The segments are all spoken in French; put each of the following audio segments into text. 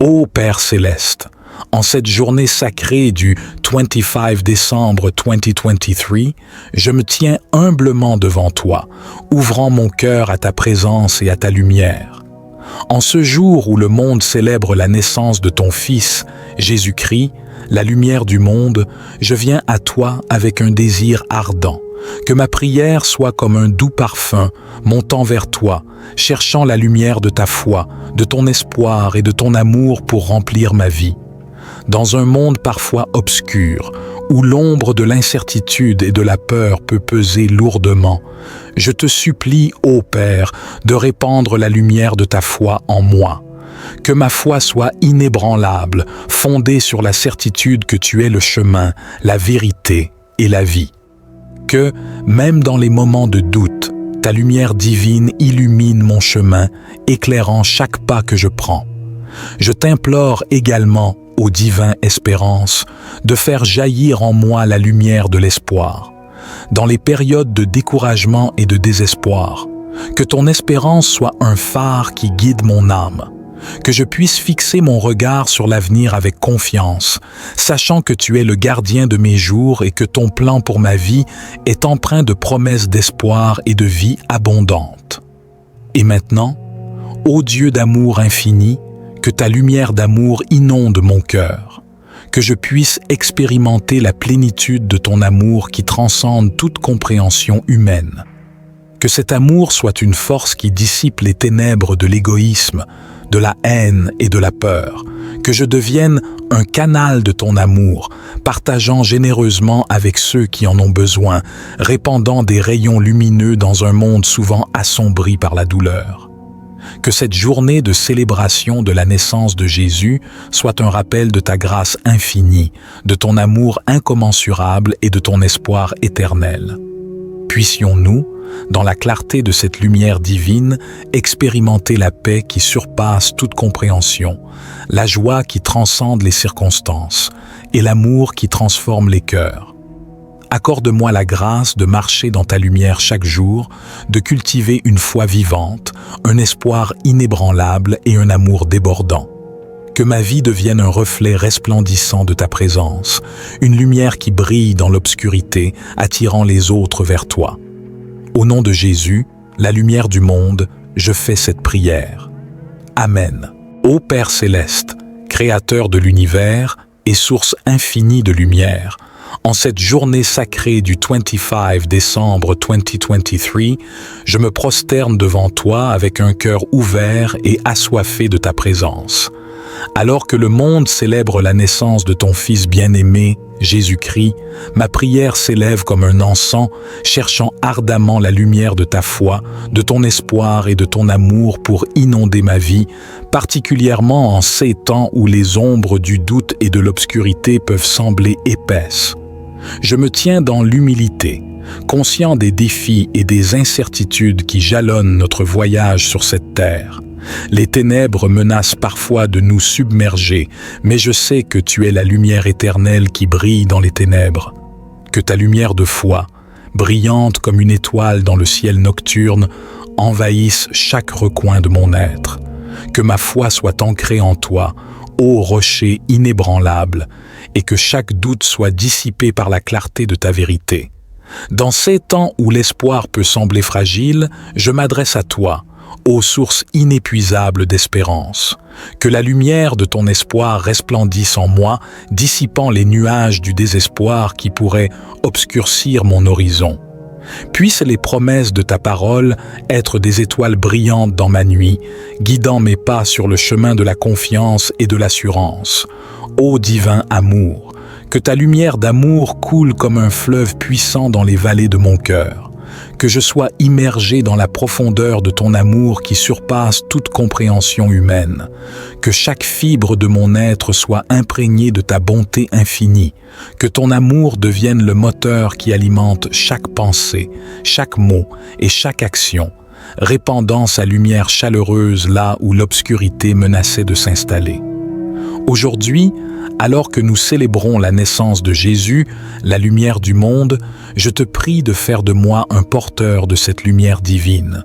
Ô Père céleste, en cette journée sacrée du 25 décembre 2023, je me tiens humblement devant toi, ouvrant mon cœur à ta présence et à ta lumière. En ce jour où le monde célèbre la naissance de ton Fils, Jésus-Christ, la lumière du monde, je viens à toi avec un désir ardent. Que ma prière soit comme un doux parfum montant vers toi, cherchant la lumière de ta foi, de ton espoir et de ton amour pour remplir ma vie. Dans un monde parfois obscur, où l'ombre de l'incertitude et de la peur peut peser lourdement, je te supplie, ô Père, de répandre la lumière de ta foi en moi. Que ma foi soit inébranlable, fondée sur la certitude que tu es le chemin, la vérité et la vie. Que, même dans les moments de doute, ta lumière divine illumine mon chemin, éclairant chaque pas que je prends. Je t'implore également, ô divin Espérance, de faire jaillir en moi la lumière de l'espoir. Dans les périodes de découragement et de désespoir, que ton espérance soit un phare qui guide mon âme. Que je puisse fixer mon regard sur l'avenir avec confiance, sachant que tu es le gardien de mes jours et que ton plan pour ma vie est empreint de promesses d'espoir et de vie abondante. Et maintenant, ô Dieu d'amour infini, que ta lumière d'amour inonde mon cœur, que je puisse expérimenter la plénitude de ton amour qui transcende toute compréhension humaine. Que cet amour soit une force qui dissipe les ténèbres de l'égoïsme, de la haine et de la peur, que je devienne un canal de ton amour, partageant généreusement avec ceux qui en ont besoin, répandant des rayons lumineux dans un monde souvent assombri par la douleur. Que cette journée de célébration de la naissance de Jésus soit un rappel de ta grâce infinie, de ton amour incommensurable et de ton espoir éternel. Puissions-nous, dans la clarté de cette lumière divine, expérimenter la paix qui surpasse toute compréhension, la joie qui transcende les circonstances et l'amour qui transforme les cœurs. Accorde-moi la grâce de marcher dans ta lumière chaque jour, de cultiver une foi vivante, un espoir inébranlable et un amour débordant. Que ma vie devienne un reflet resplendissant de ta présence, une lumière qui brille dans l'obscurité, attirant les autres vers toi. Au nom de Jésus, la lumière du monde, je fais cette prière. Amen. Ô Père céleste, Créateur de l'univers et source infinie de lumière, en cette journée sacrée du 25 décembre 2023, je me prosterne devant toi avec un cœur ouvert et assoiffé de ta présence. Alors que le monde célèbre la naissance de ton Fils bien-aimé, Jésus-Christ, ma prière s'élève comme un encens, cherchant ardemment la lumière de ta foi, de ton espoir et de ton amour pour inonder ma vie, particulièrement en ces temps où les ombres du doute et de l'obscurité peuvent sembler épaisses. Je me tiens dans l'humilité, conscient des défis et des incertitudes qui jalonnent notre voyage sur cette terre. Les ténèbres menacent parfois de nous submerger, mais je sais que tu es la lumière éternelle qui brille dans les ténèbres. Que ta lumière de foi, brillante comme une étoile dans le ciel nocturne, envahisse chaque recoin de mon être. Que ma foi soit ancrée en toi, ô rocher inébranlable, et que chaque doute soit dissipé par la clarté de ta vérité. Dans ces temps où l'espoir peut sembler fragile, je m'adresse à toi, ô source inépuisable d'espérance. Que la lumière de ton espoir resplendisse en moi, dissipant les nuages du désespoir qui pourraient obscurcir mon horizon. Puissent les promesses de ta parole être des étoiles brillantes dans ma nuit, guidant mes pas sur le chemin de la confiance et de l'assurance. Ô divin amour, que ta lumière d'amour coule comme un fleuve puissant dans les vallées de mon cœur. Que je sois immergé dans la profondeur de ton amour qui surpasse toute compréhension humaine. Que chaque fibre de mon être soit imprégnée de ta bonté infinie. Que ton amour devienne le moteur qui alimente chaque pensée, chaque mot et chaque action, répandant sa lumière chaleureuse là où l'obscurité menaçait de s'installer. Aujourd'hui, alors que nous célébrons la naissance de Jésus, la lumière du monde, je te prie de faire de moi un porteur de cette lumière divine.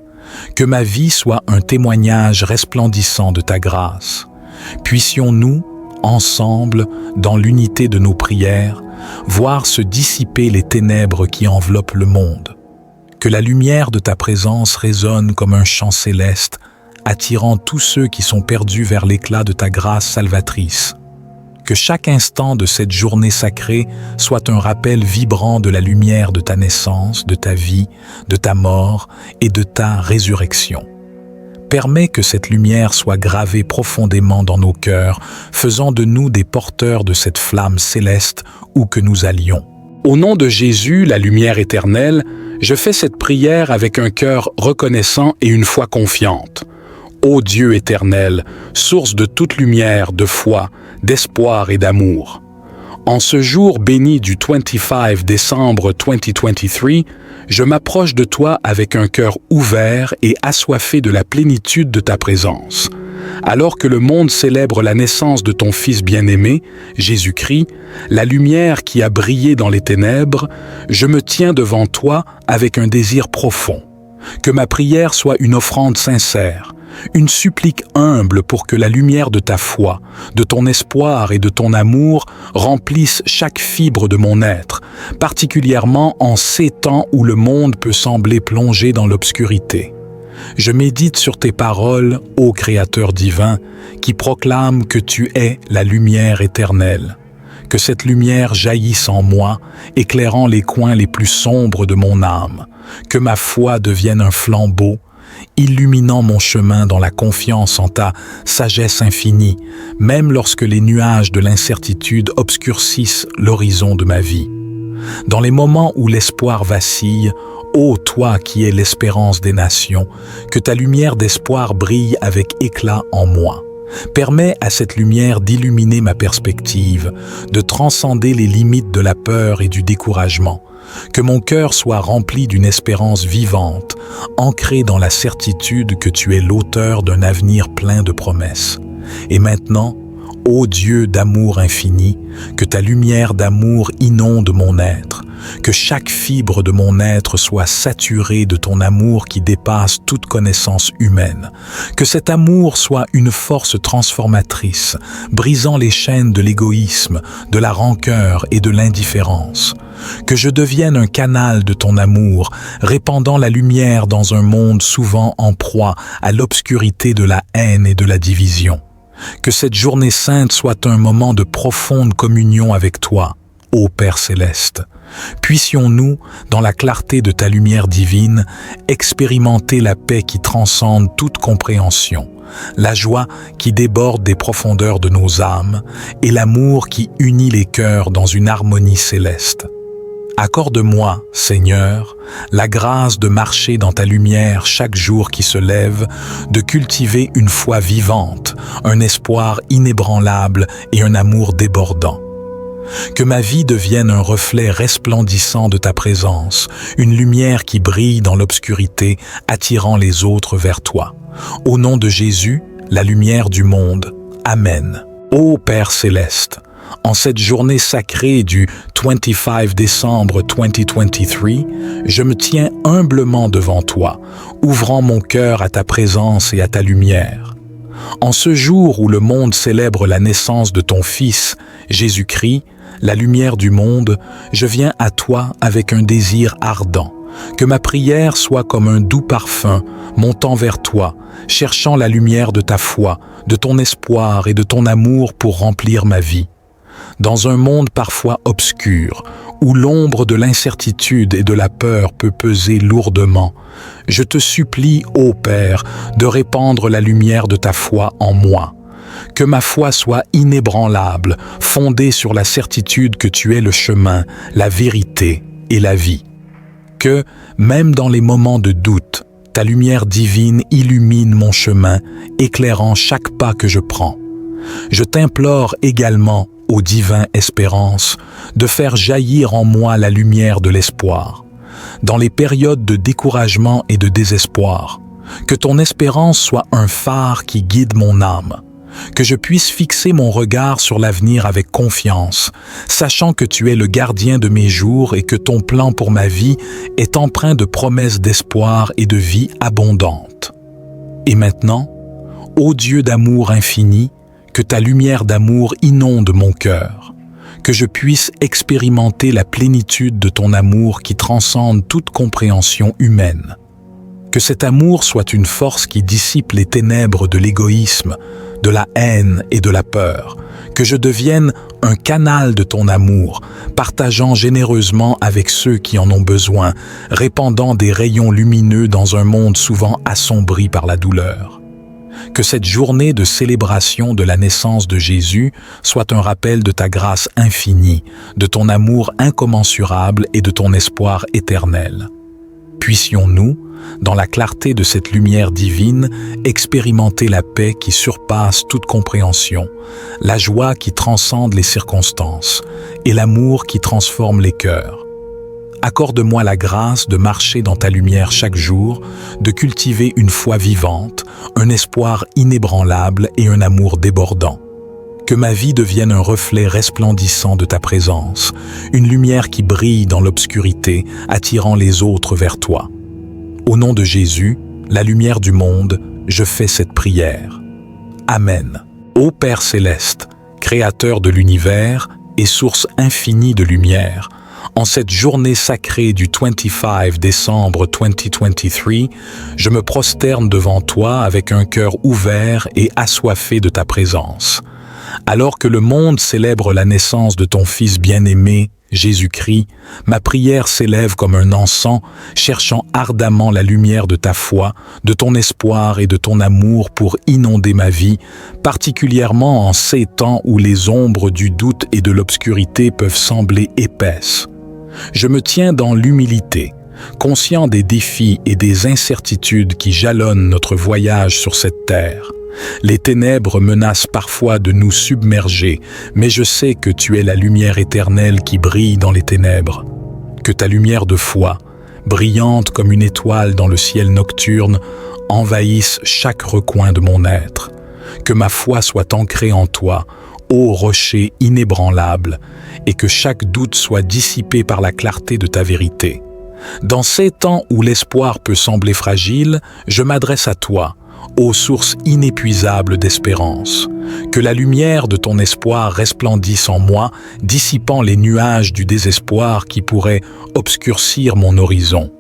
Que ma vie soit un témoignage resplendissant de ta grâce. Puissions-nous, ensemble, dans l'unité de nos prières, voir se dissiper les ténèbres qui enveloppent le monde. Que la lumière de ta présence résonne comme un chant céleste, attirant tous ceux qui sont perdus vers l'éclat de ta grâce salvatrice. Que chaque instant de cette journée sacrée soit un rappel vibrant de la lumière de ta naissance, de ta vie, de ta mort et de ta résurrection. Permets que cette lumière soit gravée profondément dans nos cœurs, faisant de nous des porteurs de cette flamme céleste où que nous allions. Au nom de Jésus, la lumière éternelle, je fais cette prière avec un cœur reconnaissant et une foi confiante. Ô Dieu éternel, source de toute lumière, de foi, d'espoir et d'amour. En ce jour béni du 25 décembre 2023, je m'approche de toi avec un cœur ouvert et assoiffé de la plénitude de ta présence. Alors que le monde célèbre la naissance de ton Fils bien-aimé, Jésus-Christ, la lumière qui a brillé dans les ténèbres, je me tiens devant toi avec un désir profond. Que ma prière soit une offrande sincère, une supplique humble pour que la lumière de ta foi, de ton espoir et de ton amour remplisse chaque fibre de mon être, particulièrement en ces temps où le monde peut sembler plongé dans l'obscurité. Je médite sur tes paroles, ô Créateur divin, qui proclament que tu es la lumière éternelle. Que cette lumière jaillisse en moi, éclairant les coins les plus sombres de mon âme. Que ma foi devienne un flambeau, illuminant mon chemin dans la confiance en ta sagesse infinie, même lorsque les nuages de l'incertitude obscurcissent l'horizon de ma vie. Dans les moments où l'espoir vacille, ô toi qui es l'espérance des nations, que ta lumière d'espoir brille avec éclat en moi. Permets à cette lumière d'illuminer ma perspective, de transcender les limites de la peur et du découragement. Que mon cœur soit rempli d'une espérance vivante, ancrée dans la certitude que tu es l'auteur d'un avenir plein de promesses. Et maintenant, ô Dieu d'amour infini, que ta lumière d'amour inonde mon être, que chaque fibre de mon être soit saturée de ton amour qui dépasse toute connaissance humaine, que cet amour soit une force transformatrice, brisant les chaînes de l'égoïsme, de la rancœur et de l'indifférence, que je devienne un canal de ton amour, répandant la lumière dans un monde souvent en proie à l'obscurité de la haine et de la division. Que cette journée sainte soit un moment de profonde communion avec toi, ô Père céleste. Puissions-nous, dans la clarté de ta lumière divine, expérimenter la paix qui transcende toute compréhension, la joie qui déborde des profondeurs de nos âmes et l'amour qui unit les cœurs dans une harmonie céleste. Accorde-moi, Seigneur, la grâce de marcher dans ta lumière chaque jour qui se lève, de cultiver une foi vivante, un espoir inébranlable et un amour débordant. Que ma vie devienne un reflet resplendissant de ta présence, une lumière qui brille dans l'obscurité, attirant les autres vers toi. Au nom de Jésus, la lumière du monde. Amen. Ô Père céleste, en cette journée sacrée du 25 décembre 2023, je me tiens humblement devant toi, ouvrant mon cœur à ta présence et à ta lumière. En ce jour où le monde célèbre la naissance de ton Fils, Jésus-Christ, la lumière du monde, je viens à toi avec un désir ardent. Que ma prière soit comme un doux parfum montant vers toi, cherchant la lumière de ta foi, de ton espoir et de ton amour pour remplir ma vie. Dans un monde parfois obscur, où l'ombre de l'incertitude et de la peur peut peser lourdement, je te supplie, ô Père, de répandre la lumière de ta foi en moi. Que ma foi soit inébranlable, fondée sur la certitude que tu es le chemin, la vérité et la vie. Que, même dans les moments de doute, ta lumière divine illumine mon chemin, éclairant chaque pas que je prends. Je t'implore également, ô divin Espérance, de faire jaillir en moi la lumière de l'espoir. Dans les périodes de découragement et de désespoir, que ton espérance soit un phare qui guide mon âme. Que je puisse fixer mon regard sur l'avenir avec confiance, sachant que tu es le gardien de mes jours et que ton plan pour ma vie est empreint de promesses d'espoir et de vie abondante. Et maintenant, ô Dieu d'amour infini, que ta lumière d'amour inonde mon cœur, que je puisse expérimenter la plénitude de ton amour qui transcende toute compréhension humaine. Que cet amour soit une force qui dissipe les ténèbres de l'égoïsme, de la haine et de la peur. Que je devienne un canal de ton amour, partageant généreusement avec ceux qui en ont besoin, répandant des rayons lumineux dans un monde souvent assombri par la douleur. Que cette journée de célébration de la naissance de Jésus soit un rappel de ta grâce infinie, de ton amour incommensurable et de ton espoir éternel. Puissions-nous, dans la clarté de cette lumière divine, expérimenter la paix qui surpasse toute compréhension, la joie qui transcende les circonstances et l'amour qui transforme les cœurs. Accorde-moi la grâce de marcher dans ta lumière chaque jour, de cultiver une foi vivante, un espoir inébranlable et un amour débordant. Que ma vie devienne un reflet resplendissant de ta présence, une lumière qui brille dans l'obscurité, attirant les autres vers toi. Au nom de Jésus, la lumière du monde, je fais cette prière. Amen. Ô Père céleste, Créateur de l'univers et source infinie de lumière, en cette journée sacrée du 25 décembre 2023, je me prosterne devant toi avec un cœur ouvert et assoiffé de ta présence. Alors que le monde célèbre la naissance de ton Fils bien-aimé, Jésus-Christ, ma prière s'élève comme un encens, cherchant ardemment la lumière de ta foi, de ton espoir et de ton amour pour inonder ma vie, particulièrement en ces temps où les ombres du doute et de l'obscurité peuvent sembler épaisses. Je me tiens dans l'humilité, conscient des défis et des incertitudes qui jalonnent notre voyage sur cette terre. Les ténèbres menacent parfois de nous submerger, mais je sais que tu es la lumière éternelle qui brille dans les ténèbres. Que ta lumière de foi, brillante comme une étoile dans le ciel nocturne, envahisse chaque recoin de mon être. Que ma foi soit ancrée en toi, ô rocher inébranlable, et que chaque doute soit dissipé par la clarté de ta vérité. Dans ces temps où l'espoir peut sembler fragile, je m'adresse à toi, ô source inépuisable d'espérance. Que la lumière de ton espoir resplendisse en moi, dissipant les nuages du désespoir qui pourraient obscurcir mon horizon.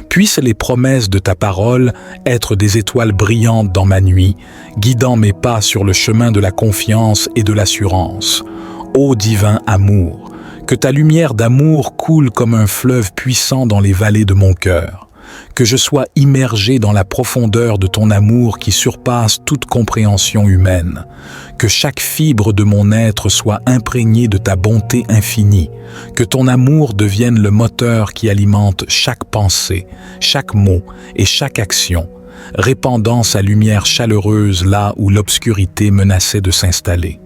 Puissent les promesses de ta parole être des étoiles brillantes dans ma nuit, guidant mes pas sur le chemin de la confiance et de l'assurance. Ô divin amour, que ta lumière d'amour coule comme un fleuve puissant dans les vallées de mon cœur. Que je sois immergé dans la profondeur de ton amour qui surpasse toute compréhension humaine. Que chaque fibre de mon être soit imprégnée de ta bonté infinie. Que ton amour devienne le moteur qui alimente chaque pensée, chaque mot et chaque action, répandant sa lumière chaleureuse là où l'obscurité menaçait de s'installer.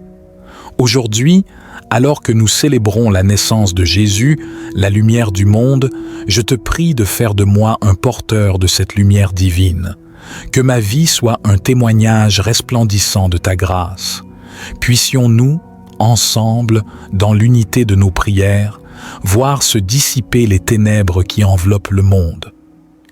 Aujourd'hui, alors que nous célébrons la naissance de Jésus, la lumière du monde, je te prie de faire de moi un porteur de cette lumière divine. Que ma vie soit un témoignage resplendissant de ta grâce. Puissions-nous, ensemble, dans l'unité de nos prières, voir se dissiper les ténèbres qui enveloppent le monde.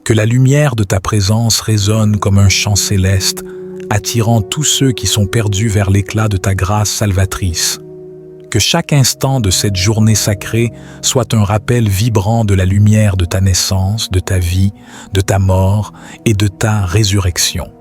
Que la lumière de ta présence résonne comme un chant céleste, attirant tous ceux qui sont perdus vers l'éclat de ta grâce salvatrice. Que chaque instant de cette journée sacrée soit un rappel vibrant de la lumière de ta naissance, de ta vie, de ta mort et de ta résurrection.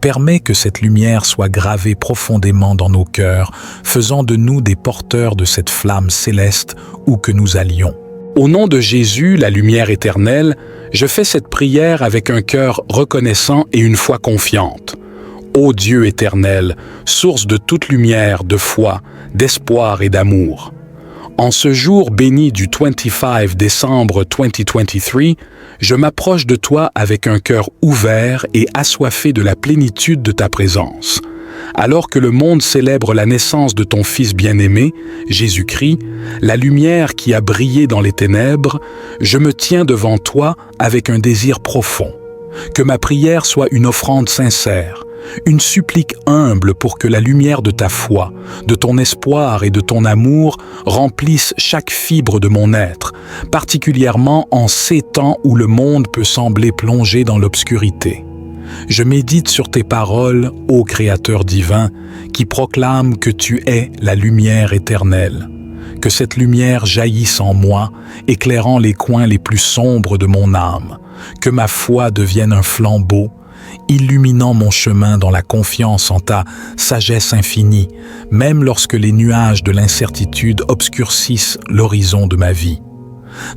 Permets que cette lumière soit gravée profondément dans nos cœurs, faisant de nous des porteurs de cette flamme céleste où que nous allions. Au nom de Jésus, la lumière éternelle, je fais cette prière avec un cœur reconnaissant et une foi confiante. Ô Dieu éternel, source de toute lumière, de foi, d'espoir et d'amour. En ce jour béni du 25 décembre 2023, je m'approche de toi avec un cœur ouvert et assoiffé de la plénitude de ta présence. Alors que le monde célèbre la naissance de ton Fils bien-aimé, Jésus-Christ, la lumière qui a brillé dans les ténèbres, je me tiens devant toi avec un désir profond. Que ma prière soit une offrande sincère, une supplique humble pour que la lumière de ta foi, de ton espoir et de ton amour remplisse chaque fibre de mon être, particulièrement en ces temps où le monde peut sembler plongé dans l'obscurité. Je médite sur tes paroles, ô Créateur divin, qui proclame que tu es la lumière éternelle. Que cette lumière jaillisse en moi, éclairant les coins les plus sombres de mon âme. Que ma foi devienne un flambeau, illuminant mon chemin dans la confiance en ta sagesse infinie, même lorsque les nuages de l'incertitude obscurcissent l'horizon de ma vie.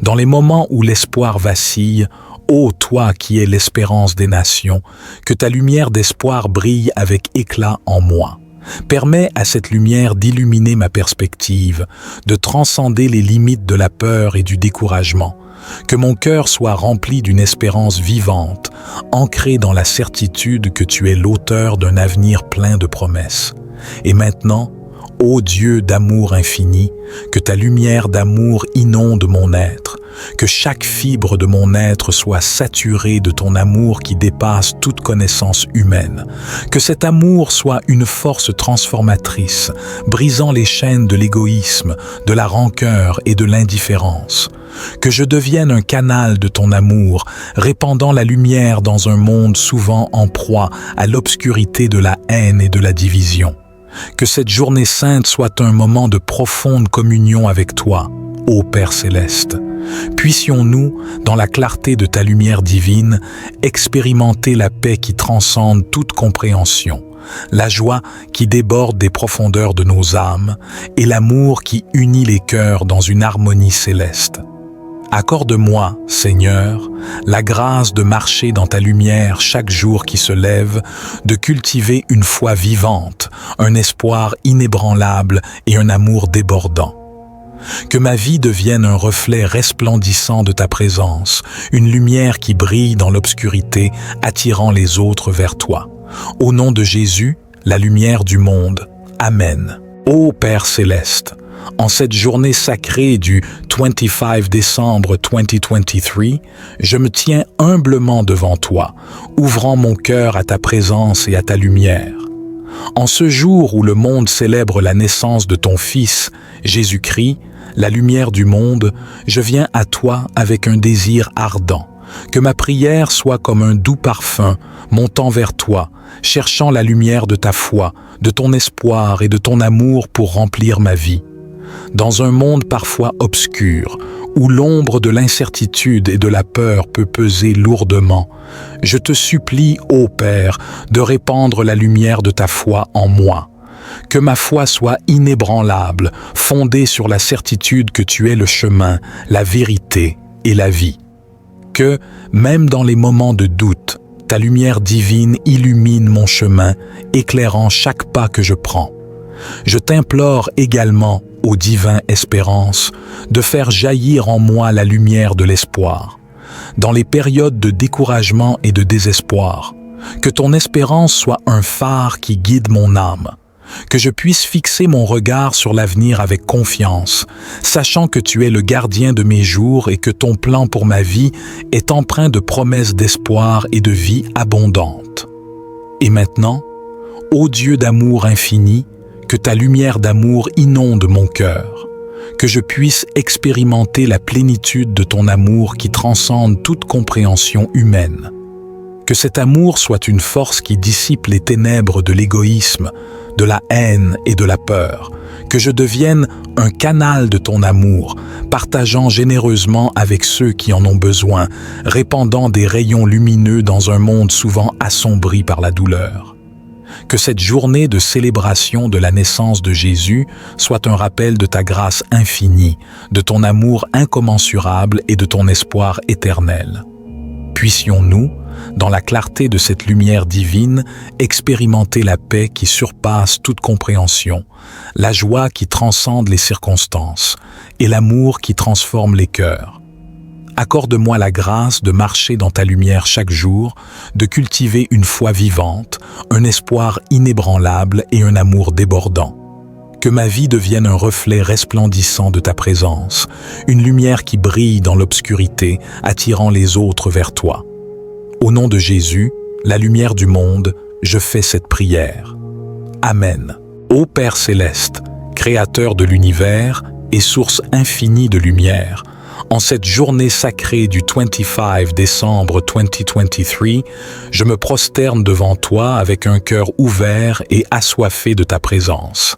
Dans les moments où l'espoir vacille, ô toi qui es l'espérance des nations, que ta lumière d'espoir brille avec éclat en moi. Permets à cette lumière d'illuminer ma perspective, de transcender les limites de la peur et du découragement. Que mon cœur soit rempli d'une espérance vivante, ancrée dans la certitude que tu es l'auteur d'un avenir plein de promesses. Et maintenant, ô Dieu d'amour infini, que ta lumière d'amour inonde mon être, que chaque fibre de mon être soit saturée de ton amour qui dépasse toute connaissance humaine, que cet amour soit une force transformatrice, brisant les chaînes de l'égoïsme, de la rancœur et de l'indifférence, que je devienne un canal de ton amour, répandant la lumière dans un monde souvent en proie à l'obscurité de la haine et de la division. Que cette journée sainte soit un moment de profonde communion avec toi, ô Père céleste. Puissions-nous, dans la clarté de ta lumière divine, expérimenter la paix qui transcende toute compréhension, la joie qui déborde des profondeurs de nos âmes et l'amour qui unit les cœurs dans une harmonie céleste. Accorde-moi, Seigneur, la grâce de marcher dans ta lumière chaque jour qui se lève, de cultiver une foi vivante, un espoir inébranlable et un amour débordant. Que ma vie devienne un reflet resplendissant de ta présence, une lumière qui brille dans l'obscurité, attirant les autres vers toi. Au nom de Jésus, la lumière du monde. Amen. Ô Père céleste, en cette journée sacrée du 25 décembre 2023, je me tiens humblement devant toi, ouvrant mon cœur à ta présence et à ta lumière. En ce jour où le monde célèbre la naissance de ton Fils, Jésus-Christ, la lumière du monde, je viens à toi avec un désir ardent. Que ma prière soit comme un doux parfum montant vers toi, cherchant la lumière de ta foi, de ton espoir et de ton amour pour remplir ma vie. Dans un monde parfois obscur, où l'ombre de l'incertitude et de la peur peut peser lourdement, je te supplie, ô Père, de répandre la lumière de ta foi en moi. Que ma foi soit inébranlable, fondée sur la certitude que tu es le chemin, la vérité et la vie. Que, même dans les moments de doute, ta lumière divine illumine mon chemin, éclairant chaque pas que je prends. Je t'implore également, ô divin Espérance, de faire jaillir en moi la lumière de l'espoir. Dans les périodes de découragement et de désespoir, que ton espérance soit un phare qui guide mon âme. Que je puisse fixer mon regard sur l'avenir avec confiance, sachant que tu es le gardien de mes jours et que ton plan pour ma vie est empreint de promesses d'espoir et de vie abondante. Et maintenant, ô Dieu d'amour infini, que ta lumière d'amour inonde mon cœur, que je puisse expérimenter la plénitude de ton amour qui transcende toute compréhension humaine. Que cet amour soit une force qui dissipe les ténèbres de l'égoïsme, de la haine et de la peur. Que je devienne un canal de ton amour, partageant généreusement avec ceux qui en ont besoin, répandant des rayons lumineux dans un monde souvent assombri par la douleur. Que cette journée de célébration de la naissance de Jésus soit un rappel de ta grâce infinie, de ton amour incommensurable et de ton espoir éternel. Puissions-nous, dans la clarté de cette lumière divine, expérimenter la paix qui surpasse toute compréhension, la joie qui transcende les circonstances et l'amour qui transforme les cœurs. Accorde-moi la grâce de marcher dans ta lumière chaque jour, de cultiver une foi vivante, un espoir inébranlable et un amour débordant. Que ma vie devienne un reflet resplendissant de ta présence, une lumière qui brille dans l'obscurité, attirant les autres vers toi. Au nom de Jésus, la lumière du monde, je fais cette prière. Amen. Ô Père céleste, Créateur de l'univers et source infinie de lumière, En cette journée sacrée du 25 décembre 2023, je me prosterne devant toi avec un cœur ouvert et assoiffé de ta présence.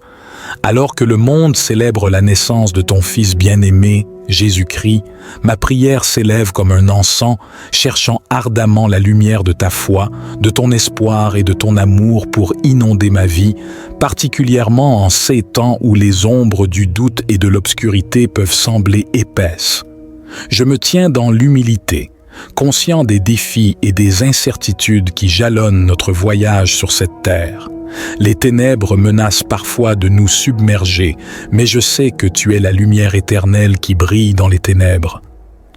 Alors que le monde célèbre la naissance de ton Fils bien-aimé, Jésus-Christ, ma prière s'élève comme un encens, cherchant ardemment la lumière de ta foi, de ton espoir et de ton amour pour inonder ma vie, particulièrement en ces temps où les ombres du doute et de l'obscurité peuvent sembler épaisses. Je me tiens dans l'humilité, conscient des défis et des incertitudes qui jalonnent notre voyage sur cette terre. Les ténèbres menacent parfois de nous submerger, mais je sais que tu es la lumière éternelle qui brille dans les ténèbres.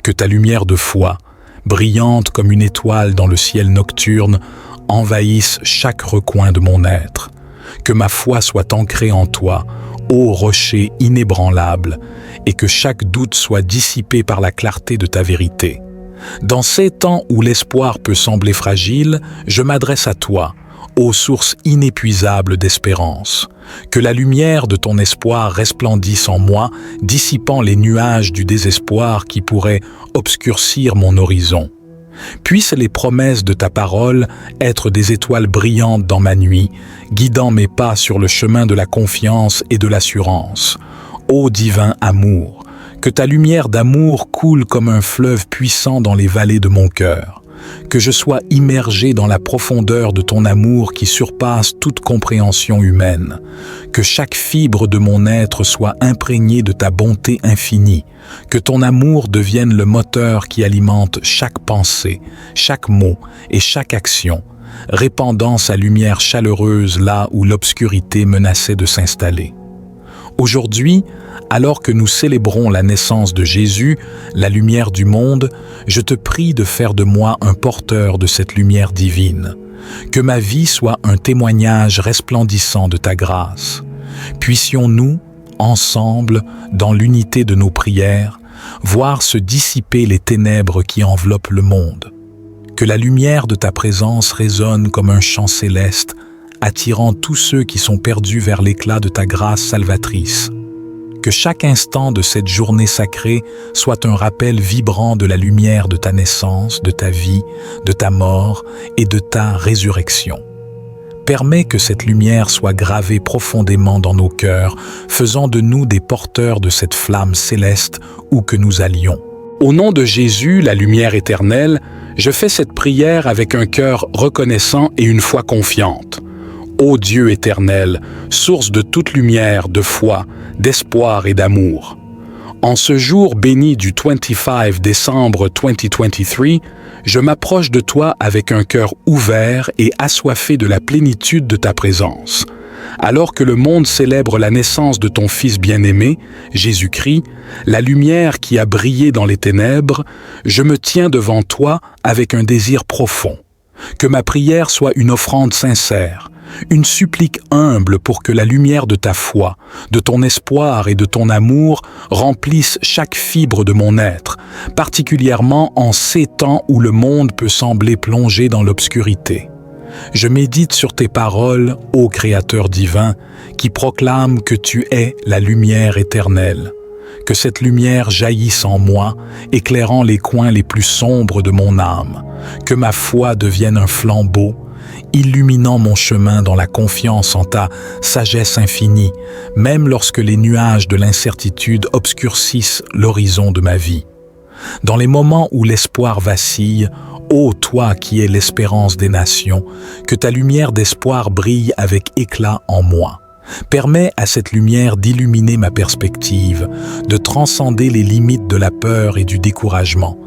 Que ta lumière de foi, brillante comme une étoile dans le ciel nocturne, envahisse chaque recoin de mon être. Que ma foi soit ancrée en toi, ô rocher inébranlable, et que chaque doute soit dissipé par la clarté de ta vérité. Dans ces temps où l'espoir peut sembler fragile, je m'adresse à toi, ô source inépuisable d'espérance. Que la lumière de ton espoir resplendisse en moi, dissipant les nuages du désespoir qui pourraient obscurcir mon horizon. Puissent les promesses de ta parole être des étoiles brillantes dans ma nuit, guidant mes pas sur le chemin de la confiance et de l'assurance. Ô divin amour, que ta lumière d'amour coule comme un fleuve puissant dans les vallées de mon cœur. Que je sois immergé dans la profondeur de ton amour qui surpasse toute compréhension humaine. Que chaque fibre de mon être soit imprégnée de ta bonté infinie. Que ton amour devienne le moteur qui alimente chaque pensée, chaque mot et chaque action, répandant sa lumière chaleureuse là où l'obscurité menaçait de s'installer. Aujourd'hui, alors que nous célébrons la naissance de Jésus, la lumière du monde, je te prie de faire de moi un porteur de cette lumière divine. Que ma vie soit un témoignage resplendissant de ta grâce. Puissions-nous, ensemble, dans l'unité de nos prières, voir se dissiper les ténèbres qui enveloppent le monde. Que la lumière de ta présence résonne comme un chant céleste, attirant tous ceux qui sont perdus vers l'éclat de ta grâce salvatrice. Que chaque instant de cette journée sacrée soit un rappel vibrant de la lumière de ta naissance, de ta vie, de ta mort et de ta résurrection. Permets que cette lumière soit gravée profondément dans nos cœurs, faisant de nous des porteurs de cette flamme céleste où que nous allions. Au nom de Jésus, la lumière éternelle, je fais cette prière avec un cœur reconnaissant et une foi confiante. Ô Dieu éternel, source de toute lumière, de foi, d'espoir et d'amour. En ce jour béni du 25 décembre 2023, je m'approche de toi avec un cœur ouvert et assoiffé de la plénitude de ta présence. Alors que le monde célèbre la naissance de ton Fils bien-aimé, Jésus-Christ, la lumière qui a brillé dans les ténèbres, je me tiens devant toi avec un désir profond. Que ma prière soit une offrande sincère, une supplique humble pour que la lumière de ta foi, de ton espoir et de ton amour remplisse chaque fibre de mon être, particulièrement en ces temps où le monde peut sembler plongé dans l'obscurité. Je médite sur tes paroles, ô Créateur divin, qui proclament que tu es la lumière éternelle. Que cette lumière jaillisse en moi, éclairant les coins les plus sombres de mon âme. Que ma foi devienne un flambeau, illuminant mon chemin dans la confiance en ta sagesse infinie, même lorsque les nuages de l'incertitude obscurcissent l'horizon de ma vie. Dans les moments où l'espoir vacille, ô toi qui es l'espérance des nations, que ta lumière d'espoir brille avec éclat en moi. Permets à cette lumière d'illuminer ma perspective, de transcender les limites de la peur et du découragement.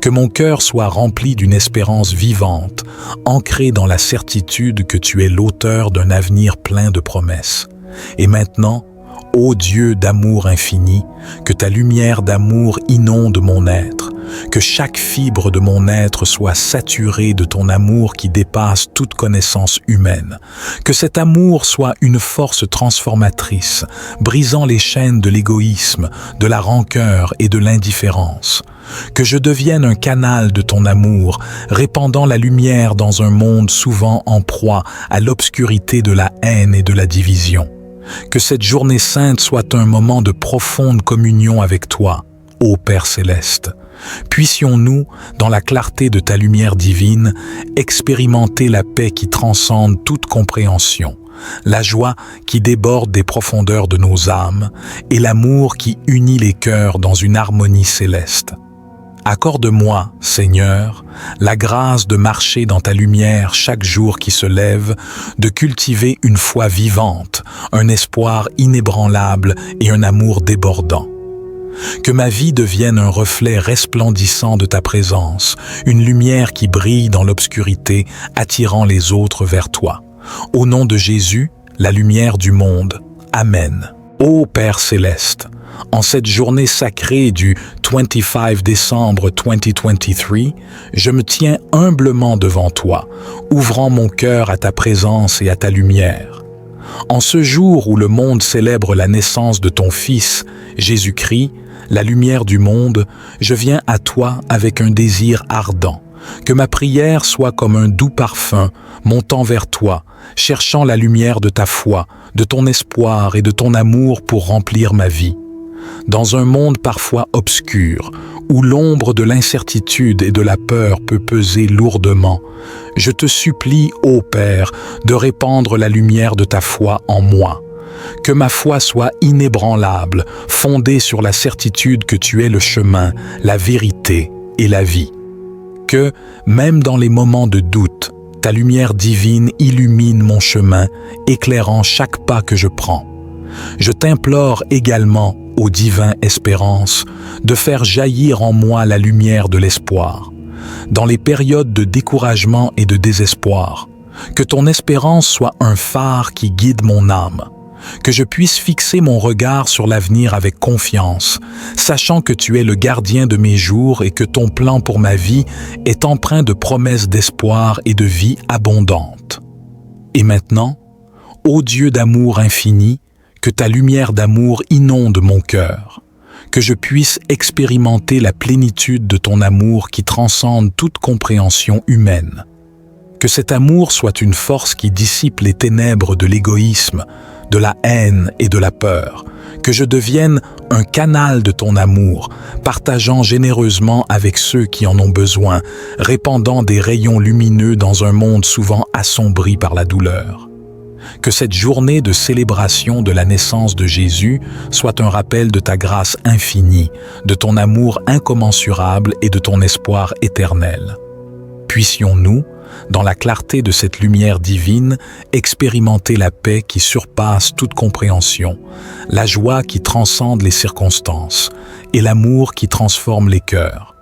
Que mon cœur soit rempli d'une espérance vivante, ancrée dans la certitude que tu es l'auteur d'un avenir plein de promesses. Et maintenant, ô Dieu d'amour infini, que ta lumière d'amour inonde mon être, que chaque fibre de mon être soit saturée de ton amour qui dépasse toute connaissance humaine, que cet amour soit une force transformatrice, brisant les chaînes de l'égoïsme, de la rancœur et de l'indifférence, que je devienne un canal de ton amour, répandant la lumière dans un monde souvent en proie à l'obscurité de la haine et de la division. Que cette journée sainte soit un moment de profonde communion avec toi, ô Père céleste. Puissions-nous, dans la clarté de ta lumière divine, expérimenter la paix qui transcende toute compréhension, la joie qui déborde des profondeurs de nos âmes et l'amour qui unit les cœurs dans une harmonie céleste. Accorde-moi, Seigneur, la grâce de marcher dans ta lumière chaque jour qui se lève, de cultiver une foi vivante, un espoir inébranlable et un amour débordant. Que ma vie devienne un reflet resplendissant de ta présence, une lumière qui brille dans l'obscurité, attirant les autres vers toi. Au nom de Jésus, la lumière du monde. Amen. Ô Père céleste, en cette journée sacrée du 25 décembre 2023, je me tiens humblement devant toi, ouvrant mon cœur à ta présence et à ta lumière. En ce jour où le monde célèbre la naissance de ton Fils, Jésus-Christ, la lumière du monde, je viens à toi avec un désir ardent. Que ma prière soit comme un doux parfum montant vers toi, cherchant la lumière de ta foi, de ton espoir et de ton amour pour remplir ma vie. Dans un monde parfois obscur, où l'ombre de l'incertitude et de la peur peut peser lourdement, je te supplie, ô Père, de répandre la lumière de ta foi en moi. Que ma foi soit inébranlable, fondée sur la certitude que tu es le chemin, la vérité et la vie. Que, même dans les moments de doute, ta lumière divine illumine mon chemin, éclairant chaque pas que je prends. Je t'implore également, ô divin Espérance, de faire jaillir en moi la lumière de l'espoir. Dans les périodes de découragement et de désespoir, que ton espérance soit un phare qui guide mon âme. Que je puisse fixer mon regard sur l'avenir avec confiance, sachant que tu es le gardien de mes jours et que ton plan pour ma vie est empreint de promesses d'espoir et de vie abondante. Et maintenant, ô Dieu d'amour infini, que ta lumière d'amour inonde mon cœur, que je puisse expérimenter la plénitude de ton amour qui transcende toute compréhension humaine. Que cet amour soit une force qui dissipe les ténèbres de l'égoïsme, de la haine et de la peur, que je devienne un canal de ton amour, partageant généreusement avec ceux qui en ont besoin, répandant des rayons lumineux dans un monde souvent assombri par la douleur. Que cette journée de célébration de la naissance de Jésus soit un rappel de ta grâce infinie, de ton amour incommensurable et de ton espoir éternel. Puissions-nous, dans la clarté de cette lumière divine, expérimenter la paix qui surpasse toute compréhension, la joie qui transcende les circonstances et l'amour qui transforme les cœurs.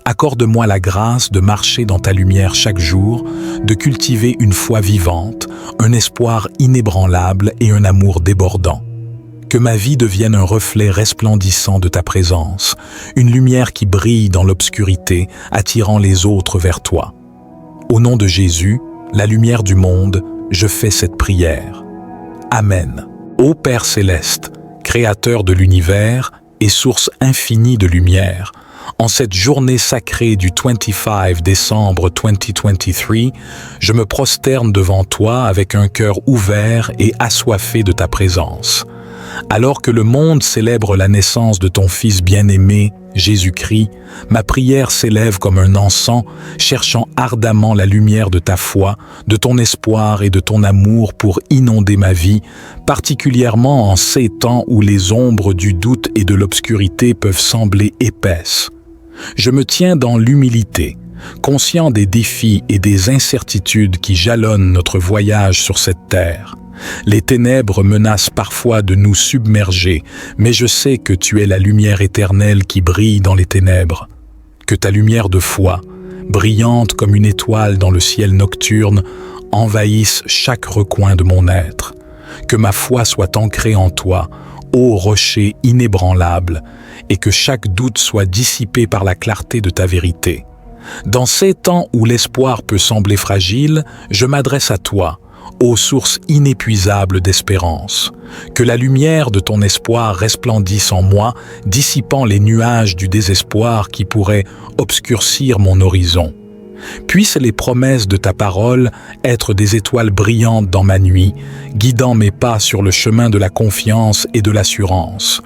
Accorde-moi la grâce de marcher dans ta lumière chaque jour, de cultiver une foi vivante, un espoir inébranlable et un amour débordant. Que ma vie devienne un reflet resplendissant de ta présence, une lumière qui brille dans l'obscurité, attirant les autres vers toi. Au nom de Jésus, la lumière du monde, je fais cette prière. Amen. Ô Père céleste, Créateur de l'univers et source infinie de lumière, en cette journée sacrée du 25 décembre 2023, je me prosterne devant toi avec un cœur ouvert et assoiffé de ta présence. Alors que le monde célèbre la naissance de ton Fils bien-aimé, Jésus-Christ, ma prière s'élève comme un encens, cherchant ardemment la lumière de ta foi, de ton espoir et de ton amour pour inonder ma vie, particulièrement en ces temps où les ombres du doute et de l'obscurité peuvent sembler épaisses. Je me tiens dans l'humilité, conscient des défis et des incertitudes qui jalonnent notre voyage sur cette terre. Les ténèbres menacent parfois de nous submerger, mais je sais que tu es la lumière éternelle qui brille dans les ténèbres. Que ta lumière de foi, brillante comme une étoile dans le ciel nocturne, envahisse chaque recoin de mon être. Que ma foi soit ancrée en toi, ô rocher inébranlable, et que chaque doute soit dissipé par la clarté de ta vérité. Dans ces temps où l'espoir peut sembler fragile, je m'adresse à toi, ô source inépuisable d'espérance. Que la lumière de ton espoir resplendisse en moi, dissipant les nuages du désespoir qui pourraient obscurcir mon horizon. Puissent les promesses de ta parole être des étoiles brillantes dans ma nuit, guidant mes pas sur le chemin de la confiance et de l'assurance.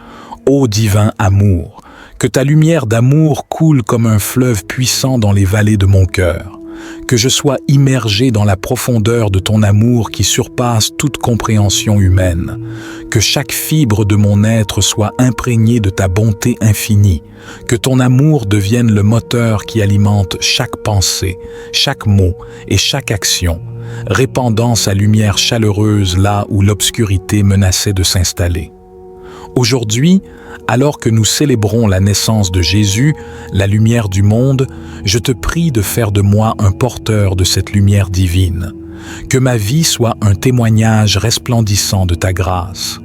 Ô divin amour, Que ta lumière d'amour coule comme un fleuve puissant dans les vallées de mon cœur. Que je sois immergé dans la profondeur de ton amour qui surpasse toute compréhension humaine. Que chaque fibre de mon être soit imprégnée de ta bonté infinie. Que ton amour devienne le moteur qui alimente chaque pensée, chaque mot et chaque action, répandant sa lumière chaleureuse là où l'obscurité menaçait de s'installer. Aujourd'hui, alors que nous célébrons la naissance de Jésus, la lumière du monde, je te prie de faire de moi un porteur de cette lumière divine. Que ma vie soit un témoignage resplendissant de ta grâce.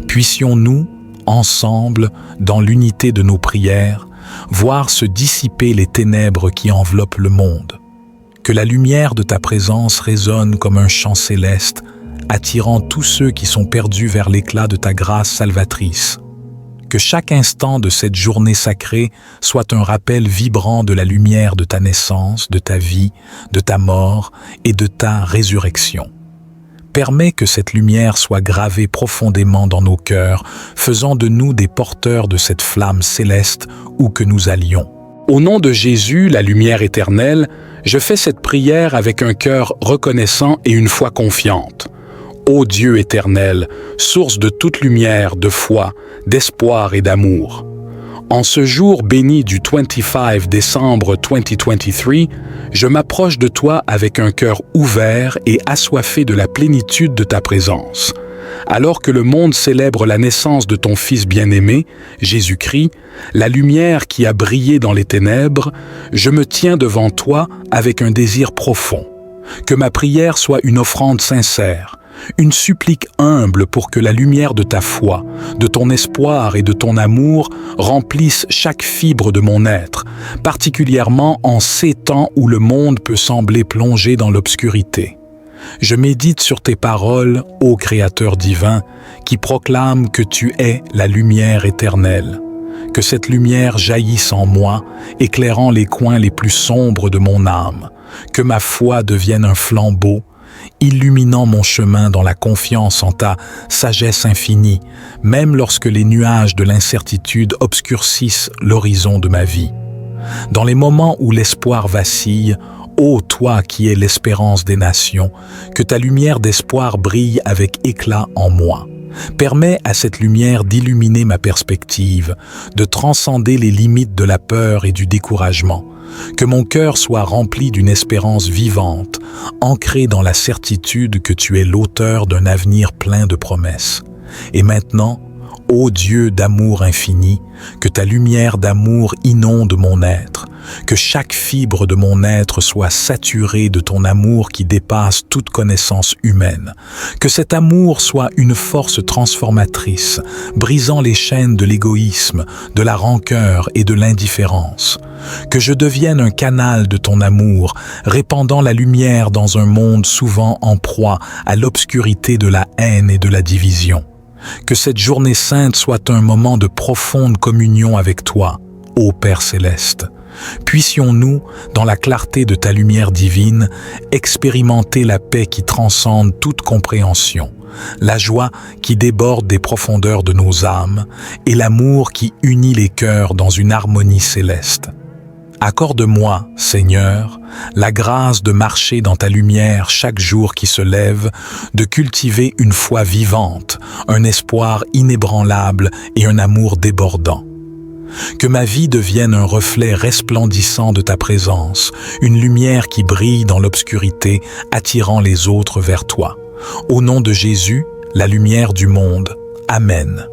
Puissions-nous, ensemble, dans l'unité de nos prières, voir se dissiper les ténèbres qui enveloppent le monde. Que la lumière de ta présence résonne comme un chant céleste, attirant tous ceux qui sont perdus vers l'éclat de ta grâce salvatrice. Que chaque instant de cette journée sacrée soit un rappel vibrant de la lumière de ta naissance, de ta vie, de ta mort et de ta résurrection. Permets que cette lumière soit gravée profondément dans nos cœurs, faisant de nous des porteurs de cette flamme céleste où que nous allions. Au nom de Jésus, la lumière éternelle, je fais cette prière avec un cœur reconnaissant et une foi confiante. Ô Dieu éternel, source de toute lumière, de foi, d'espoir et d'amour. En ce jour béni du 25 décembre 2023, je m'approche de toi avec un cœur ouvert et assoiffé de la plénitude de ta présence. Alors que le monde célèbre la naissance de ton Fils bien-aimé, Jésus-Christ, la lumière qui a brillé dans les ténèbres, je me tiens devant toi avec un désir profond. Que ma prière soit une offrande sincère, une supplique humble pour que la lumière de ta foi, de ton espoir et de ton amour remplisse chaque fibre de mon être, particulièrement en ces temps où le monde peut sembler plongé dans l'obscurité. Je médite sur tes paroles, ô Créateur divin, qui proclament que tu es la lumière éternelle. Que cette lumière jaillisse en moi, éclairant les coins les plus sombres de mon âme. Que ma foi devienne un flambeau, illuminant mon chemin dans la confiance en ta sagesse infinie, même lorsque les nuages de l'incertitude obscurcissent l'horizon de ma vie. Dans les moments où l'espoir vacille, ô toi qui es l'espérance des nations, que ta lumière d'espoir brille avec éclat en moi. Permets à cette lumière d'illuminer ma perspective, de transcender les limites de la peur et du découragement. Que mon cœur soit rempli d'une espérance vivante, ancrée dans la certitude que tu es l'auteur d'un avenir plein de promesses. Et maintenant, ô Dieu d'amour infini, que ta lumière d'amour inonde mon être, que chaque fibre de mon être soit saturée de ton amour qui dépasse toute connaissance humaine, que cet amour soit une force transformatrice, brisant les chaînes de l'égoïsme, de la rancœur et de l'indifférence, que je devienne un canal de ton amour, répandant la lumière dans un monde souvent en proie à l'obscurité de la haine et de la division. Que cette journée sainte soit un moment de profonde communion avec toi, ô Père céleste. Puissions-nous, dans la clarté de ta lumière divine, expérimenter la paix qui transcende toute compréhension, la joie qui déborde des profondeurs de nos âmes et l'amour qui unit les cœurs dans une harmonie céleste. Accorde-moi, Seigneur, la grâce de marcher dans ta lumière chaque jour qui se lève, de cultiver une foi vivante, un espoir inébranlable et un amour débordant. Que ma vie devienne un reflet resplendissant de ta présence, une lumière qui brille dans l'obscurité, attirant les autres vers toi. Au nom de Jésus, la lumière du monde. Amen.